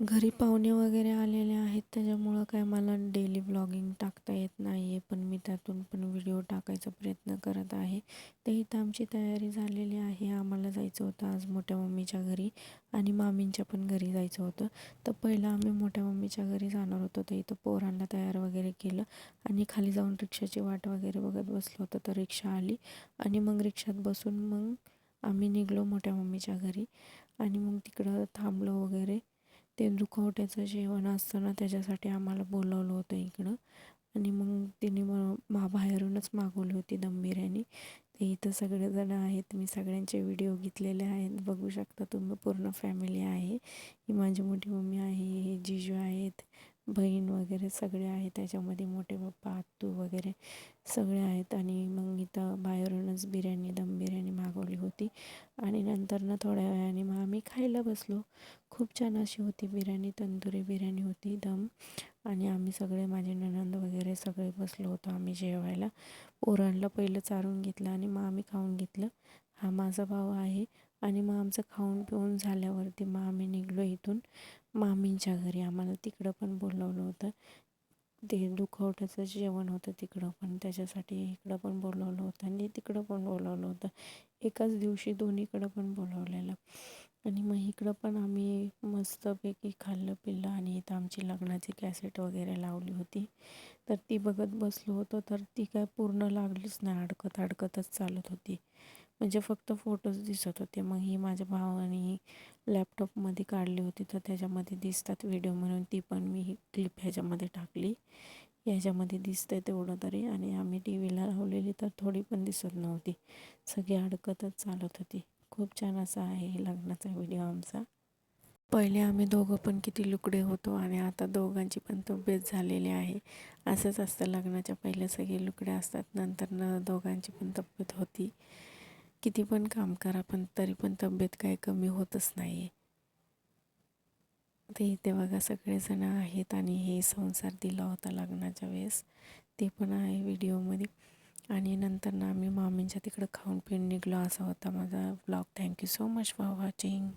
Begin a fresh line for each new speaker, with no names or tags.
घरी पाहुणे वगैरे आलेले आहेत त्याच्यामुळं काय मला डेली व्लॉगिंग टाकता येत नाही आहे, पण मी त्यातून पण व्हिडिओ टाकायचा प्रयत्न करत आहे. तर इथं आमची तयारी झालेली आहे. आम्हाला जायचं होतं आज मोठ्या मम्मीच्या घरी आणि मामींच्या पण घरी जायचं होतं. तर पहिलं आम्ही मोठ्या मम्मीच्या घरी जाणार होतो. तर इथं पोरांना तयार वगैरे केलं आणि खाली जाऊन रिक्षाची वाट वगैरे बघत बसलो होतो. तर रिक्षा आली आणि मग रिक्षात बसून मग आम्ही निघलो मोठ्या मम्मीच्या घरी आणि मग तिकडं थांबलो वगैरे. ते दुखवट्याचं जेवण असतं ना त्याच्यासाठी आम्हाला बोलवलं होतं इकडं आणि मग तिने बाहेरूनच मागवली होती दम बिर्याणी. ते इथं सगळेजण आहेत, मी सगळ्यांचे व्हिडिओ घेतलेले आहेत, बघू शकता तुम्ही. पूर्ण फॅमिली आहे. ही माझी मोठी मम्मी आहे, हे जीजू आहेत, बहीण वगैरे सगळे आहेत त्याच्यामध्ये, मोठे पप्पा आत्तू वगैरे सगळे आहेत. आणि मग इथं बाहेरूनच दम बिर्याणी मागवली होती आणि नंतर ना थोड्या वेळाने मग आम्ही खायला बसलो. खूप छान अशी होती बिर्याणी, तंदुरी बिर्याणी होती दम. आणि आम्ही सगळे, माझे नणंद वगैरे सगळे बसलो होतो आम्ही जेवायला. पोरांना पहिलं चारून घेतलं आणि मग आम्ही खाऊन घेतलं. हा माझा भाऊ आहे. आणि मग आमचं खाऊन पिऊन झाल्यावरती मग आम्ही निघलो इथून मामींच्या घरी. आम्हाला तिकडं पण बोलवलं होतं. ते दुखवट्याचं जेवण होतं तिकडं पण, त्याच्यासाठी इकडं पण बोलवलं होतं आणि तिकडं पण बोलवलं होतं. एकाच दिवशी दोन्हीकडं पण बोलवलेलं. आणि मग इकडं पण आम्ही मस्तपैकी खाल्लं पिल्लं आणि इथं आमची लग्नाची कॅसेट वगैरे लावली होती. तर ती बघत बसलो होतो. तर ती काय पूर्ण लागलीच नाही, अडकतच चालत होती. म्हणजे फक्त फोटोज दिसत होते. मग ही माझ्या भावाने लॅपटॉपमध्ये काढली होती तर त्याच्यामध्ये दिसतात व्हिडिओ म्हणून ती पण मी ही क्लिप ह्याच्यामध्ये टाकली. ह्याच्यामध्ये दिसतंय तेवढं तरी. आणि आम्ही टी व्हीला लावलेली तर थोडी पण दिसत नव्हती, सगळी अडकतच चालत होती. खूप छान असा आहे लग्नाचा व्हिडिओ आमचा. पहिले आम्ही दोघं पण किती लुकडे होतो आणि आता दोघांची पण तब्येत झालेली आहे. असंच असतं, लग्नाच्या पहिले सगळे लुकडे असतात, नंतर न दोघांची पण तब्येत होती. किती पण काम करा पण तरी पण तब्येत काही कमी होतच नाही आहे. ते इथे बघा सगळेजण आहेत आणि हे संसार दिला होता लग्नाच्या वेळेस, ते पण आहे व्हिडिओमध्ये. आणि नंतर ना आम्ही मामींच्या तिकडं खाऊन पिऊन निघलो. असा होता माझा blog. Thank you so much for watching.